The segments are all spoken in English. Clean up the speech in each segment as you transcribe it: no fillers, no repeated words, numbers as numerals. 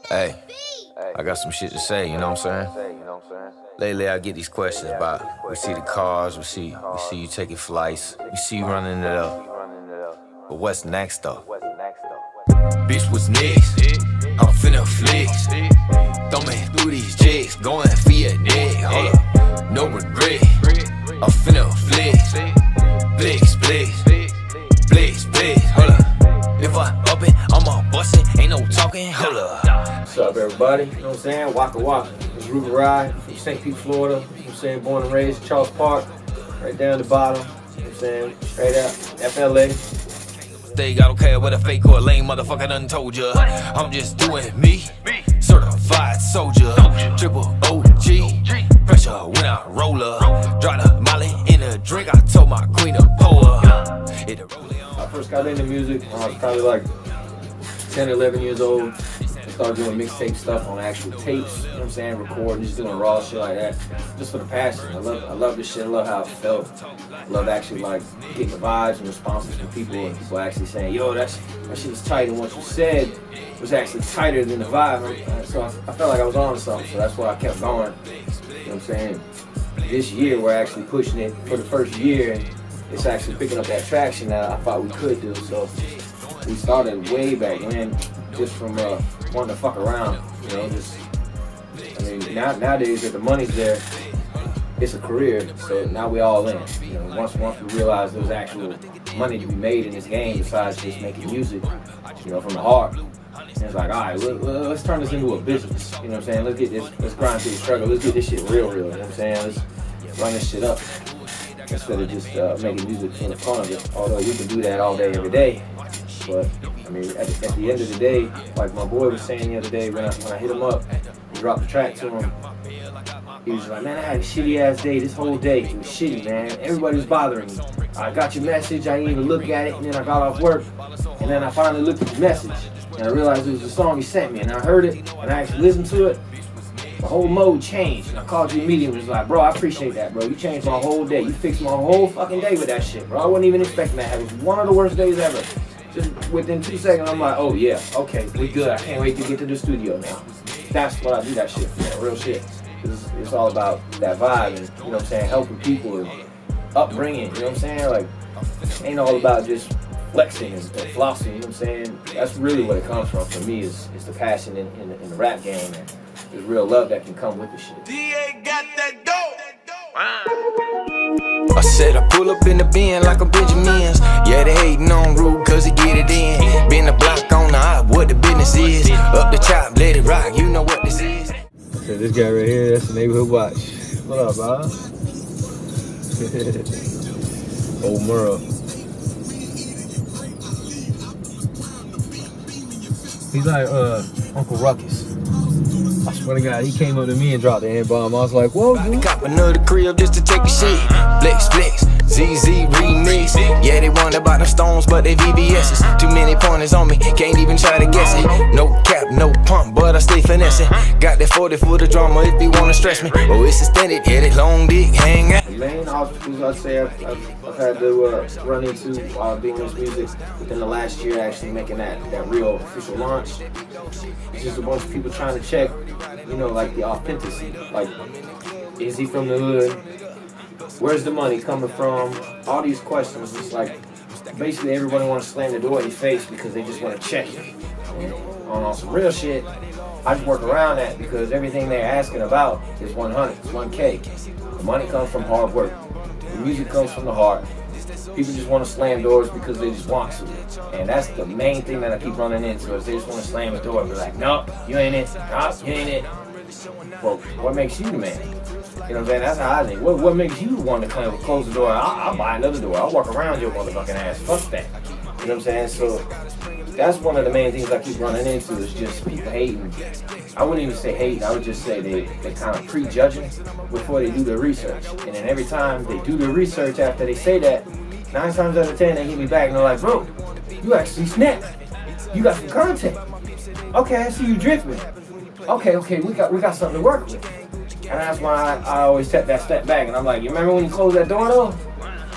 Hey, I got some shit to say, you know what I'm saying? Lately I get these questions about, we see the cars, we see you taking flights, we see you running it up. But what's next though? Bitch, what's next? I'm finna flex. Thumbing through these jigs, going for your neck. Hold up, no regret. I'm finna flex. Flex, flex. Flex, flex. Hold up. If I up it, I'ma bust it. Ain't no talking. Hold up. What's up, everybody? You know what I'm saying? Waka Waka. It's RUGOR RYE from St. Pete, Florida. You know what I'm saying? Born and raised Charles Park. Right down the bottom. You know what I'm saying? Straight out. FLA. I don't care what a fake or a lame motherfucker done told ya. I'm just doing me. Certified soldier. Triple OG. Pressure when I roll up. Dry the molly in a drink. I told my queen to pour up. I first got into music when I was probably like 10, 11 years old. I started doing mixtape stuff on actual tapes, you know what I'm saying, recording, just doing raw shit like that, just for the passion. I love this shit, I love how it felt. I love actually like getting the vibes and responses from people and people actually saying, yo, that shit was tight, and what you said was actually tighter than the vibe. So I felt like I was on something, so that's why I kept going, you know what I'm saying. This year we're actually pushing it for the first year, and it's actually picking up that traction that I thought we could do. So we started way back when, just from wanting to fuck around, you know, just, I mean, nowadays that the money's there, it's a career, so now we all in. You know, once we realize there's actual money to be made in this game besides just making music, you know, from the heart. And it's like, all right, let's turn this into a business, you know what I'm saying? Let's grind through the struggle, let's get this shit real, you know what I'm saying? Let's run this shit up instead of just making music for the fun of it, although you can do that all day, every day. But I mean, at the end of the day, like my boy was saying the other day when I hit him up and dropped the track to him, he was like, man, I had a shitty ass day. This whole day, it was shitty, man. Everybody was bothering me. I got your message, I didn't even look at it, and then I got off work, and then I finally looked at the message, and I realized it was the song he sent me, and I heard it, and I actually listened to it. My whole mode changed, and I called you immediately and was like, bro, I appreciate that, bro. You changed my whole day. You fixed my whole fucking day with that shit, bro. I wasn't even expecting that. It was one of the worst days ever. Just within 2 seconds, I'm like, oh yeah, okay, we good. I can't wait to get to the studio now. That's what I do that shit for, real shit. It's all about that vibe and, you know what I'm saying, helping people and upbringing, you know what I'm saying? Like, it ain't all about just flexing and flossing, you know what I'm saying? That's really what it comes from for me, is the passion in the rap game, and there's real love that can come with the shit. DA got that dope. I said I pull up in the bin like a Benjamin's. Yeah, they hating on Rude cause he get it in. Been the block on the op, what the business is. Up the chop, let it rock, you know what this is. So this guy right here, that's the Neighborhood Watch. What up, bro? Old Merle. He's like Uncle Ruckus. I swear to God, he came up to me and dropped the N-bomb. I was like, whoa, dude. Cop another crib just to take a shit. Flex, flex, ZZ remix. Yeah, they wonder about them stones, but they VBS's. Too many pointers on me, can't even try to guess it. No cap, no pump, but I stay finessing. Got that 40 for the drama if you wanna stress me. Oh, it's extended, yeah, that long dick hang out. The main obstacles I'd say I've had to run into being in this music within the last year, actually making that real official launch. It's just a bunch of people trying to check, you know, like the authenticity. Like, is he from the hood? Where's the money coming from? All these questions. It's like basically everybody wants to slam the door in your face because they just want to check you. And on some real shit, I just work around that because everything they're asking about is 100, it's 1K. The money comes from hard work. The music comes from the heart. People just want to slam doors because they just want to. And that's the main thing that I keep running into, is they just want to slam the door and be like, nope, you ain't it. Nope, you ain't it. Well, what makes you the man? You know what I'm saying? That's how I think. What makes you want to close the door? I'll buy another door. I'll walk around your motherfucking ass. Fuck that. You know what I'm saying? So that's one of the main things I keep running into, is just people hating. I wouldn't even say hating. I would just say they kind of prejudging before they do their research. And then every time they do their research after they say that, 9 times out of 10 they hit me back and they're like, bro, you actually snapped. You got some content. Okay, I see you drifting. Okay, we got something to work with. And that's why I always take that step back, and I'm like, you remember when you closed that door though?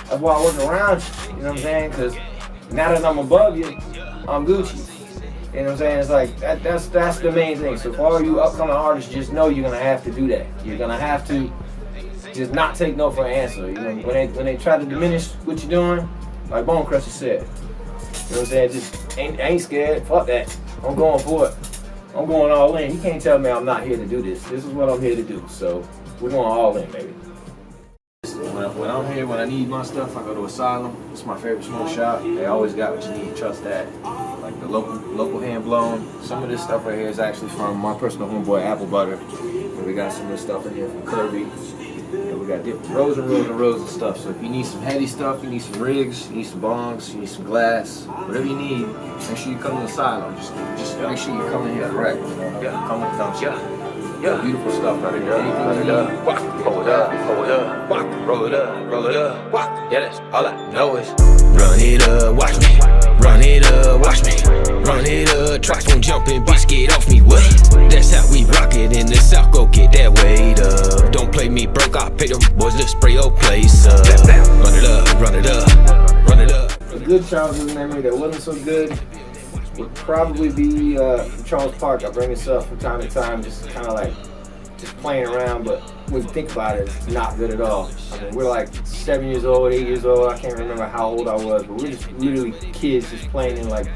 That's why I work around you, you know what I'm saying? Because now that I'm above you, I'm Gucci. You know what I'm saying? It's like that's the main thing. So for all you upcoming artists, just know you're gonna have to do that. You're gonna have to just not take no for an answer. You know, when they try to diminish what you're doing, like Bone Crusher said. You know what I'm saying? Just ain't scared. Fuck that. I'm going for it. I'm going all in. You can't tell me I'm not here to do this. This is what I'm here to do. So we're going all in, baby. When I'm here, when I need my stuff, I go to Asylum. It's my favorite smoke shop. They always got what you need. Trust that. Like the local hand blown. Some of this stuff right here is actually from my personal homeboy Apple Butter. And we got some of this stuff in here from Kirby. And we got different rows and rows and rows of stuff. So if you need some heavy stuff, you need some rigs, you need some bongs, you need some glass, whatever you need, make sure you come to Asylum. Just make sure you come in here correct. Come with dumb shit. Yeah, beautiful stuff right here. Anything you need. Roll it up, roll it up, roll it up, roll it up. Yeah, that's all I know is run it up, watch me. Run it up, watch me. Run it up, try phone jumping, bitch, get off me, what? That's how we rock it in the South, go get that weight up. Don't play me broke, I pay them boys to spray your place up. Run it up, run it up, run it up. A good childhood memory that wasn't so good would probably be Charles Park. I bring this up from time to time, just kind of like just playing around, but when you think about it, it's not good at all. I mean, we're like 7 years old, 8 years old, I can't remember how old I was, but we're just literally kids just playing in like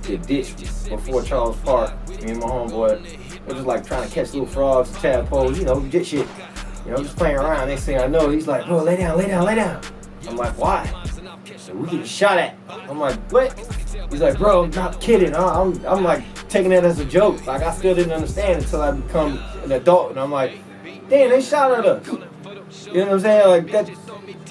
the ditch before Charles Park. Me and my homeboy, we're just like trying to catch little frogs, tadpoles, you know, ditch shit. You know, just playing around. Next thing I know, he's like, bro, lay down, lay down, lay down. I'm like, why? So we get shot at. I'm like, what? He's like, bro, I'm not kidding. I'm like taking that as a joke. Like I still didn't understand until I become an adult, and I'm like, damn, they shot at us. You know what I'm saying? Like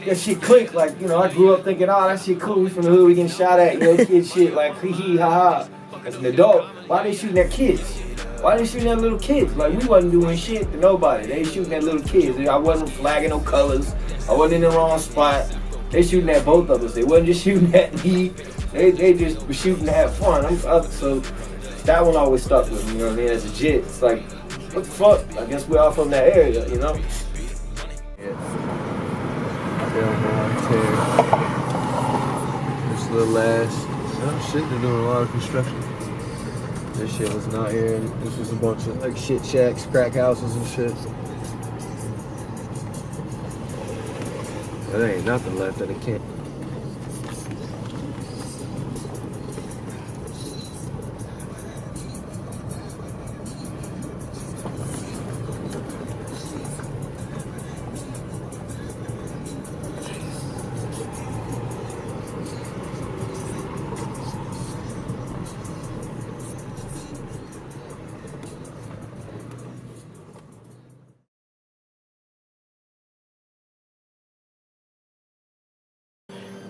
that shit clicked. Like, you know, I grew up thinking, oh, that shit cool. We from the hood, we getting shot at. You know, kid shit. Like hee hee ha ha. As an adult, why they shooting at kids? Why they shooting at little kids? Like we wasn't doing shit to nobody. They shooting at little kids. I wasn't flagging no colors. I wasn't in the wrong spot. They shooting at both of us. They wasn't just shooting at me. They just were shooting to have fun. So that one always stuck with me, you know what I mean? As a jit, it's like, what the fuck? I guess we're all from that area, you know? Yeah. This little ass. Oh shit, they're doing a lot of construction. This shit was not here. This was a bunch of like shit shacks, crack houses and shit. There ain't nothing left that it can't.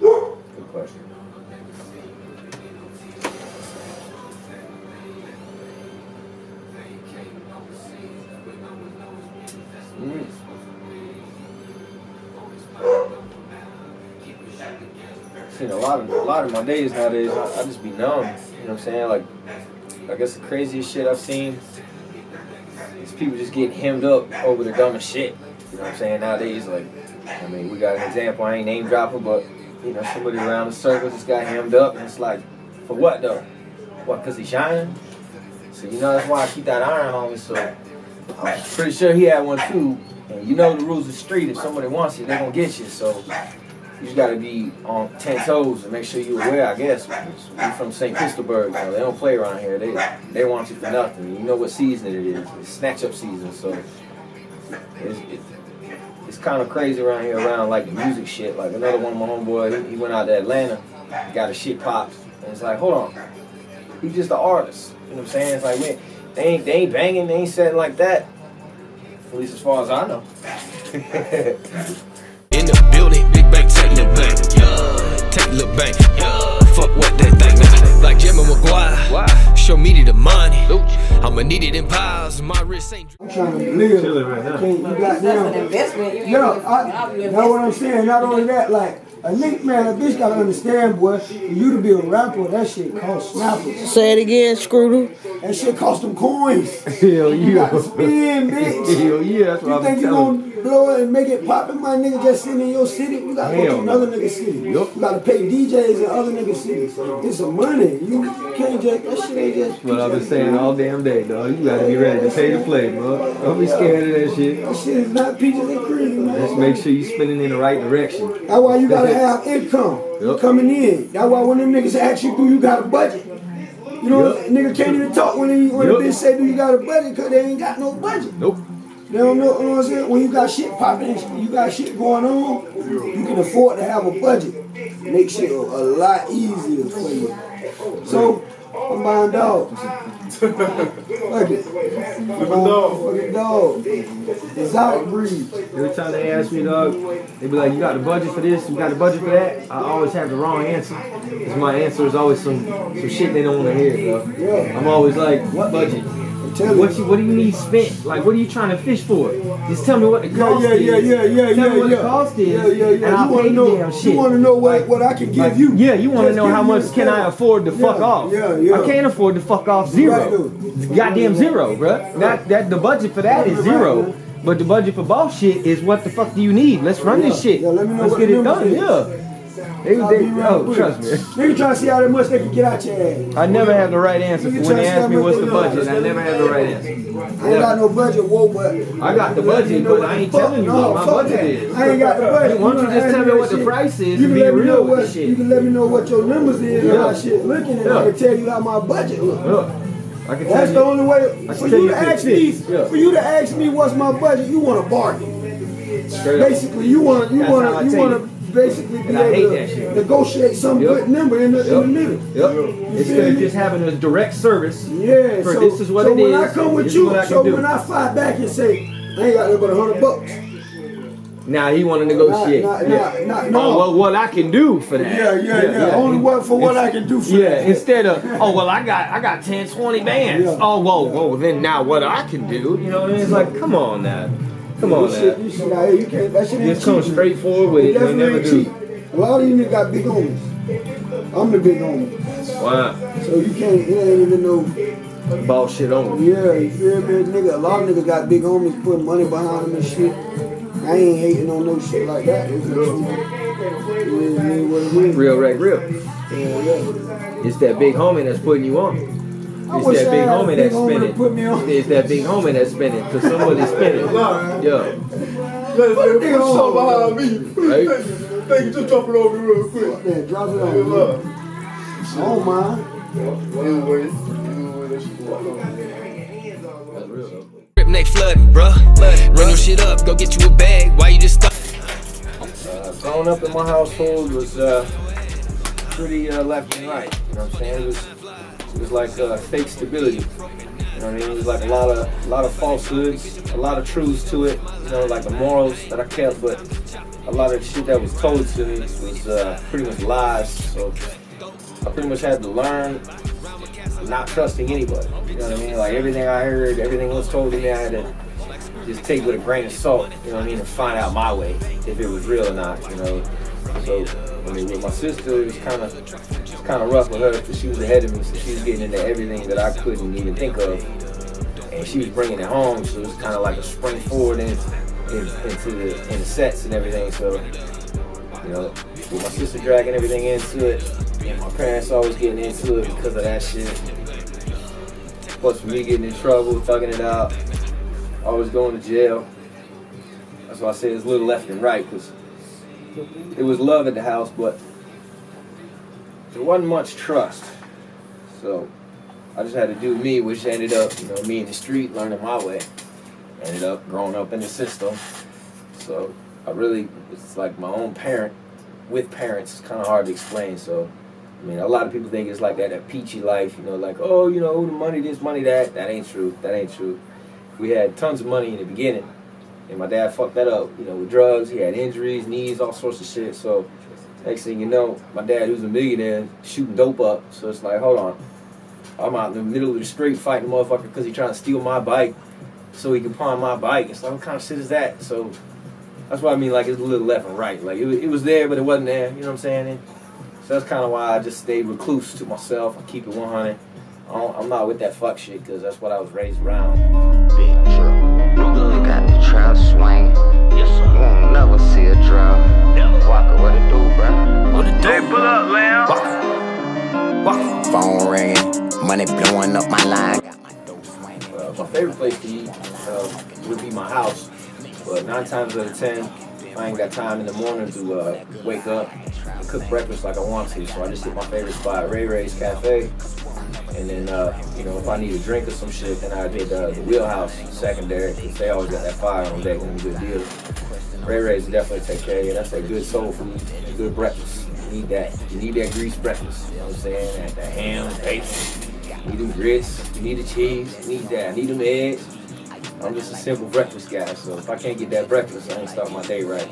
Good question. Seen a lot of my days nowadays, I just be numb. You know what I'm saying? Like, I guess the craziest shit I've seen is people just getting hemmed up over the dumbest shit. You know what I'm saying? Nowadays, like, I mean, we got an example. I ain't name dropping, but you know, somebody around the circle just got hemmed up, and it's like, for what though? What? Cause he's shining? So you know that's why I keep that iron on me. So I'm pretty sure he had one too. And you know the rules of the street. If somebody wants it, they're gonna get you. So you just gotta be on 10 toes and make sure you're aware. I guess we from St. Christopherburg, you know, they don't play around here. They want you for nothing. You know what season it is? It's snatch up season. So it's kind of crazy around here, around like the music shit. Like another one of my homeboys, he went out to Atlanta, got his shit popped, and it's like, hold on, he's just an artist. You know what I'm saying? It's like, man, they ain't banging, they ain't setting like that. At least as far as I know. In the building, big bank, take a little bank, take a little bank. Fuck what that thing now. Like Jimmy McGuire, show me the money. I'ma need it in piles. My wrist ain't. I'm trying to live. Right now. You got That's an investment. that's what I'm saying. Not only that, like a nigga, man, a bitch gotta understand, boy. For you to be a rapper, that shit costs snappers. Say it again, Scrooter. That shit cost them coins. Hell You yeah. gotta spin, bitch. Hell yeah, that's what You I'm think you telling gonna blow it and make it poppin', my nigga, just sitting in your city, you gotta go to another nigga's city. You gotta pay DJs in other niggas' cities. It's some money. You can't just, that shit ain't just. What I've been saying all damn day, dog. You gotta be ready to pay to play, bro. Don't be scared of that shit. That shit is not peaches and cream, man. Just make sure you spinning in the right direction. That's why you gotta have income coming in. That's why when them niggas ask you, do you got a budget? You know, nigga can't even talk when the bitch say, do you got a budget? Because they ain't got no budget. Nope. They don't know, you know what I'm saying? When you got shit popping, you got shit going on, you can afford to have a budget. Make shit a lot easier for you. So, I'm buying dogs. Fuck it. Fucking dog. Exotic breed. Every time they ask me, dog, they be like, you got the budget for this, you got the budget for that? I always have the wrong answer. Because my answer is always some shit they don't want to hear, bro. Yeah. I'm always like, what budget? What do you need spent? Like, what are you trying to fish for? Just tell me what the cost is. Tell me what the cost is, and I'll pay the damn shit. You want to know what I can give you. Yeah, you want to know how much can I afford to fuck off. I can't afford to fuck off zero. Goddamn zero, bro. The budget for that is zero. But the budget for boss shit is what the fuck do you need? Let's run this shit. Let's get it done. Yeah. Trust me. Nigga trying to see how much they can get out your ass. I never have the right answer for when they ask me what's the budget. I never have the right answer. I ain't got no budget, whoa, but I got the budget, but I ain't telling you what my budget is. I ain't got the budget. Why don't you just tell me what the price is and be real with the shit? You can let me know what your numbers is and how shit looking, and I can tell you how my budget looks. That's the only way for you to ask me. For you to ask me what's my budget, you want to bargain. Basically, you want to basically be able to negotiate some good number in the middle. Instead of just having a direct service. Yeah. So this is what it is. When I come with you, so when I fight back and say, I ain't got no but $100. Now he want to negotiate. No. Oh, well, what I can do for that. Yeah. Only what I can do for that. Yeah, instead of, oh, well, I got 10, 20 bands. Yeah. Oh, whoa, then now what I can do, you know what I mean? It's like, come on now. Come on now. You can't, that shit ain't just come straight forward with it. They never do. A lot of you niggas got big homies. I'm the big homie. Wow. So you ain't even know. Ball shit on. Yeah, you feel me? Nigga, a lot of niggas got big homies putting money behind them and shit. I ain't hating on no shit like that. It's real rag real. Yeah. It's that big homie that's putting you on. It's that big homie that's spinning. It's that big homie that's spinning. Because somebody's spinning. Yeah. Nigga so behind me. Right? Thank you, just drop it over real quick. Yeah, drop it on. I don't mind. They flooding, bruh. Run your shit up, go get you a bag. Why you just stuck? Growing up in my household was pretty left and right. You know what I'm saying? It was like fake stability. You know what I mean? It was like a lot of falsehoods, a lot of truths to it. You know, like the morals that I kept, but a lot of the shit that was told to me was pretty much lies. So I pretty much had to learn not trusting anybody. You know what I mean? Like everything I heard, everything was told to me, I had to just take with a grain of salt, you know what I mean, and find out my way, if it was real or not, you know. So, I mean, with my sister, it was kind of rough with her, because she was ahead of me, so she was getting into everything that I couldn't even think of, and she was bringing it home, so it was kind of like a spring forward into the sets and everything. So, you know, with my sister dragging everything into it, and my parents always getting into it because of that shit. Plus, for me getting in trouble, thugging it out, always going to jail. That's why I say it's a little left and right, because it was love at the house, but there wasn't much trust. So I just had to do me, which ended up, you know, me in the street, learning my way. Ended up growing up in the system. So I really, it's like my own parent with parents. It's kind of hard to explain. So, I mean, a lot of people think it's like that peachy life, you know, like, oh, you know, the money this, money that. That ain't true. That ain't true. We had tons of money in the beginning, and my dad fucked that up, you know, with drugs. He had injuries, knees, all sorts of shit. So next thing you know, my dad, who's a millionaire, shooting dope up. So it's like, hold on, I'm out in the middle of the street fighting a motherfucker because he's trying to steal my bike so he can pawn my bike. It's like, what kind of shit is that? So that's what I mean, like, it's a little left and right. Like, it was there, but it wasn't there, you know what I'm saying? And so that's kind of why I just stayed recluse to myself. I keep it 100. I'm not with that fuck shit, because that's what I was raised around. Big THRU. Ruger got the trap swing. never see a drop. Walker, what it do, bruh? What it do? Hey, pull up, Lamb. Walker. Phone ringing, money blowing up my line. My favorite place to eat would be my house, but 9 times out of 10, I ain't got time in the morning to wake up and cook breakfast like I want to, so I just hit my favorite spot, Ray Ray's Cafe. And then, you know, if I need a drink or some shit, then I hit the Wheelhouse secondary, because they always got that fire on deck and a good deal. Ray Ray's definitely take care of you. That's that good soul food, good breakfast. You need that. You need that greased breakfast. You know what I'm saying? The ham, bacon. You need them grits. You need the cheese. You need that. I need them eggs. I'm just a simple breakfast guy, so if I can't get that breakfast, I ain't start my day right.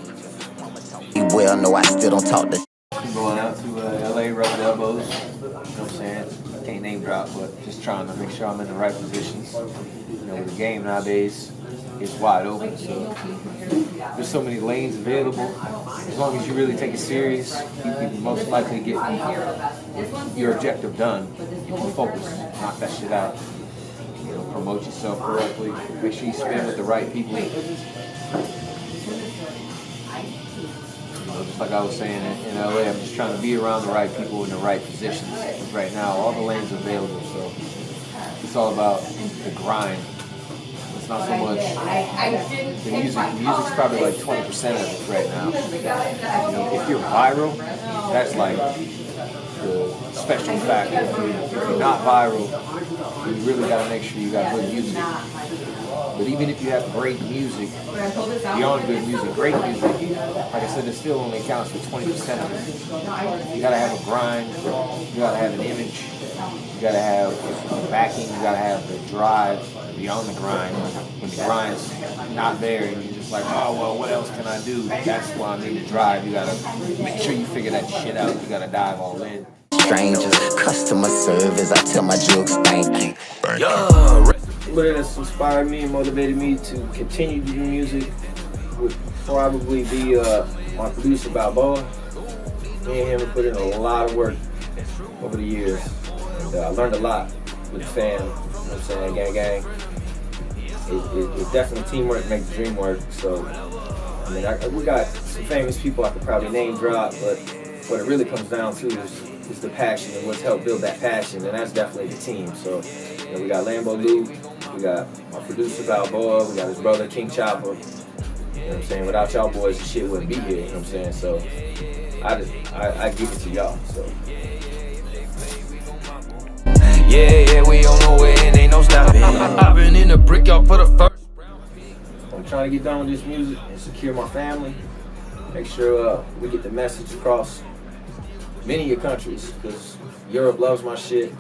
You well know I still don't talk to. I'm going out to LA, rubbing elbows. You know what I'm saying? I can't name drop, but just trying to make sure I'm in the right positions. You know, the game nowadays is wide open, so there's so many lanes available. As long as you really take it serious, you can most likely get your objective done. You can focus, knock that shit out. You know, promote yourself correctly. Make sure you spend with the right people. Just like I was saying in LA, I'm just trying to be around the right people in the right positions. Right now, all the lanes are available, so it's all about the grind. It's not so much the music. The music's probably like 20% of it right now. You know, if you're viral, that's like the special factor. If you're not viral, you really got to make sure you got good music. But even if you have great music, beyond good music, great music, like I said, it still only accounts for 20% of it. You gotta have a grind, you gotta have an image, you gotta have backing, you gotta have the drive beyond the grind. When the grind's not there and you're just like, oh, well, what else can I do? That's why I need to drive. You gotta make sure you figure that shit out. You gotta dive all in. Strangers, customer service, I tell my jokes, thank you. But that's inspired me and motivated me to continue to do music would probably be my producer Balboa. Me and him have put in a lot of work over the years. And, I learned a lot with the fam. You know what I'm saying? Gang, gang. It's definitely teamwork makes the dream work. So, I mean, we got some famous people I could probably name drop, but what it really comes down to is the passion and what's helped build that passion, and that's definitely the team. So, you know, we got Lambo Luke. We got our producer Balboa, we got his brother King Chopper. You know what I'm saying? Without y'all boys, the shit wouldn't be here, you know what I'm saying? So I give it to y'all. So Yeah, we on the way and ain't no stopping. I've been in the brick, y'all for the first. I'm trying to get done with this music and secure my family. Make sure we get the message across many of your countries, because Europe loves my shit.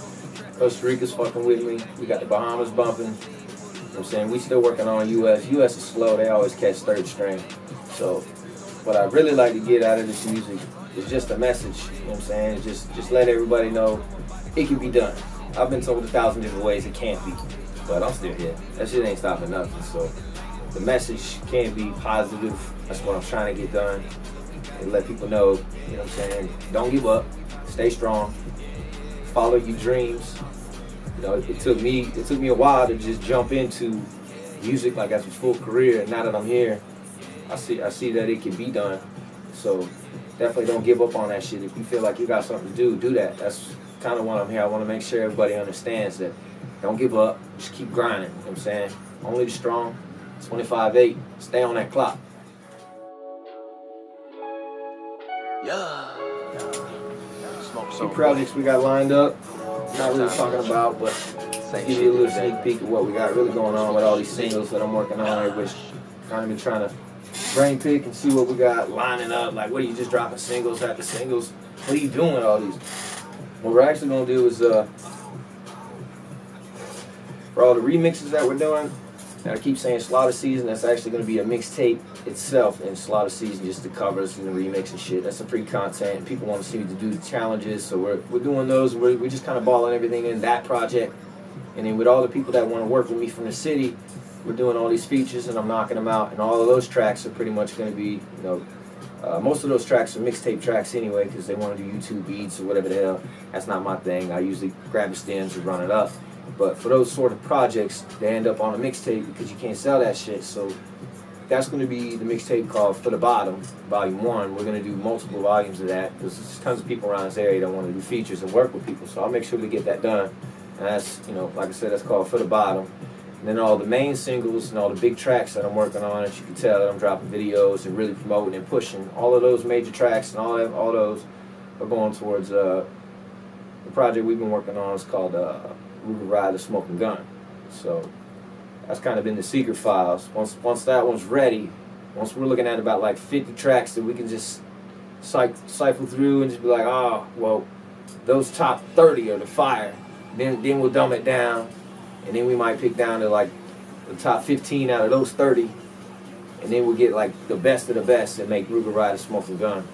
Costa Rica's fucking with me. We got the Bahamas bumping. You know what I'm saying? We still working on US. US is slow. They always catch third string. So what I really like to get out of this music is just a message. You know what I'm saying? Just let everybody know it can be done. I've been told 1,000 different ways it can't be, but I'm still here. That shit ain't stopping nothing. So the message can be positive. That's what I'm trying to get done. And let people know, you know what I'm saying? Don't give up. Stay strong. Follow your dreams. You know, it took me a while to just jump into music like as a full career. And now that I'm here, I see that it can be done. So definitely don't give up on that shit. If you feel like you got something to do that. That's kind of why I'm here. I want to make sure everybody understands that. Don't give up. Just keep grinding. You know what I'm saying? Only the strong. 25-8. Stay on that clock. Yeah. Some projects we got lined up. Not really talking about, but give you a little sneak peek of what we got really going on with all these singles that I'm working on. Everybody's kind of been trying to brain pick and see what we got lining up. Like, what are you just dropping singles after singles? What are you doing with all these? What we're actually gonna do is for all the remixes that we're doing. And I keep saying Slaughter Season, that's actually going to be a mixtape itself in Slaughter Season, just the covers and the remix and shit. That's some free content, and people want to see me to do the challenges, so we're doing those. We're just kind of balling everything in that project. And then with all the people that want to work with me from the city, we're doing all these features, and I'm knocking them out. And all of those tracks are pretty much going to be, you know, most of those tracks are mixtape tracks anyway, because they want to do YouTube beats or whatever the hell. That's not my thing. I usually grab the stems and run it up. But for those sort of projects, they end up on a mixtape because you can't sell that shit. So that's going to be the mixtape called For the Bottom, Volume 1. We're going to do multiple volumes of that because there's tons of people around this area that want to do features and work with people. So I'll make sure to get that done. And that's, you know, like I said, that's called For the Bottom. And then all the main singles and all the big tracks that I'm working on, as you can tell that I'm dropping videos and really promoting and pushing, all of those major tracks and all those are going towards the project we've been working on. It's called RUGOR RYE, The Smoking Gun. So that's kind of been the secret files. Once that one's ready, once we're looking at about like 50 tracks that we can just cycle through and just be like, oh, well, those top 30 are the fire. Then we'll dumb it down, and then we might pick down to like the top 15 out of those 30, and then we'll get like the best of the best and make RUGOR RYE, The Smoking Gun.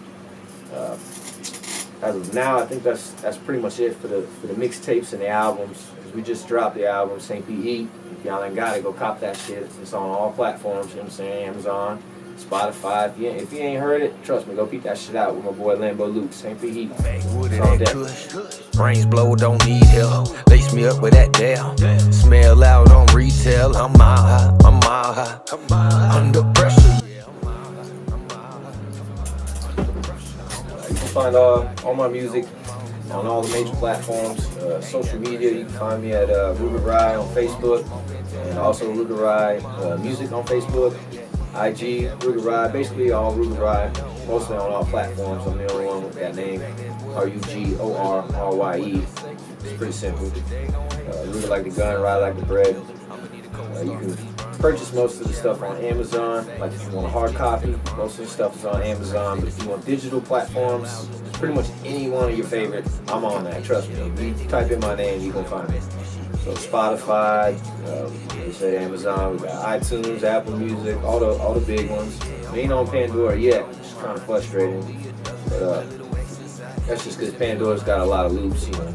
As of now, I think that's pretty much it for the mixtapes and the albums. Cause we just dropped the album, St. Pete Heat. If y'all ain't got it, go cop that shit. It's on all platforms, you know what I'm saying? Amazon, Spotify. If you ain't heard it, trust me, go peep that shit out with my boy Lambo Luke, St. Pete Heat. It's on deck. Brains blow, don't need help. Lace me up with that damn. Smell out on retail. I'm out high. Under pressure. You can find all my music on all the major platforms. Social media, you can find me at RUGOR RYE on Facebook, and also RUGOR RYE Music on Facebook, IG, RUGOR RYE, basically all RUGOR RYE, mostly on all platforms. I'm the only one with that name, RUGOR RYE. It's pretty simple. RUGOR like the gun, Rye like the bread. You can purchase most of the stuff on Amazon. Like if you want a hard copy, most of the stuff is on Amazon. But if you want digital platforms, pretty much any one of your favorites, I'm on that. Trust me. If you type in my name, you can find me. So Spotify, we said Amazon, we got iTunes, Apple Music, all the big ones. We ain't on Pandora yet, which is kind of frustrating. But that's just because Pandora's got a lot of loops. You know,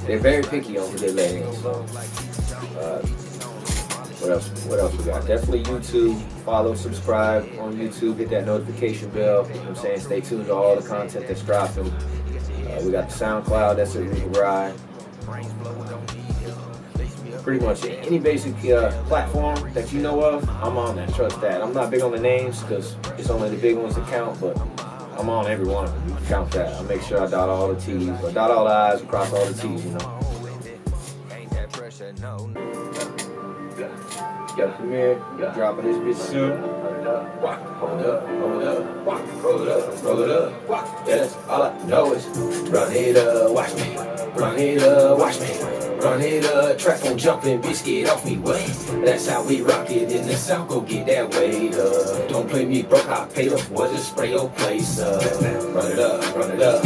they're very picky on who they let in. So. What else we got? Definitely YouTube. Follow, subscribe on YouTube. Hit that notification bell. You know what I'm saying? Stay tuned to all the content that's dropping. We got the SoundCloud. That's at RUGOR RYE. Pretty much any basic platform that you know of, I'm on that. Trust that. I'm not big on the names because it's only the big ones that count, but I'm on every one of them. You can count that. I'll make sure I dot all the T's. I dot all the I's, across all the T's, you know. Got the Premier, dropping this bitch soon. Hold up, roll it up, roll it up. Yeah, that's all I know is run it up, watch me. Run it up, watch me. Run it up, track on jumping, bitch, get off me, way. That's how we rock it in the South, go get that weight up. Don't play me broke, I paid up for just spray your place up. Run it up, run it up,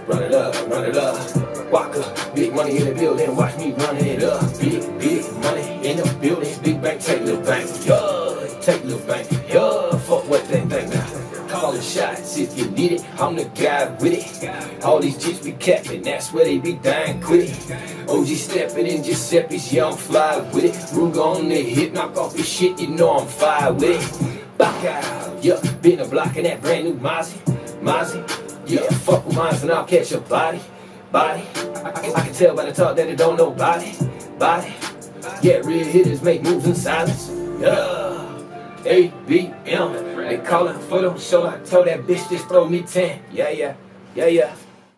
run it up, run it up. Walk up, big money in the building, watch me run it up. Big money in the building, big bank, take little bank, yeah, take little bank, yeah, fuck what they think now. Call the shots if you need it, I'm the guy with it. All these chicks be capping, that's where they be dying quick. OG stepping in Giuseppe's, yeah, I'm fly with it. RUGOR on the hip, knock off your shit, you know I'm fire with it. Back out, yeah, been a block in that brand new Mozzie, yeah, fuck with mines and I'll catch a body. I can tell by the talk that it don't know body. Yeah, real hitters make moves in silence. Yeah, ABM, they callin' for them show. I told that bitch just throw me 10. Yeah.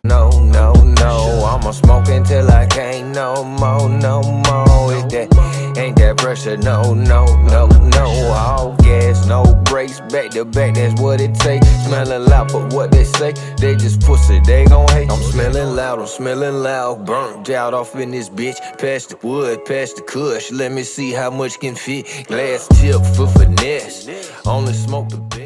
No, I'ma smoke until I can't no more. If that ain't that pressure, no. All gas, no brakes, back to back, that's what it takes. Smelling loud, but what they say, they just pussy, they gon' hate. I'm smelling loud, burnt out off in this bitch. Pass the wood, pass the kush, let me see how much can fit. Glass tip for finesse, only smoke the best.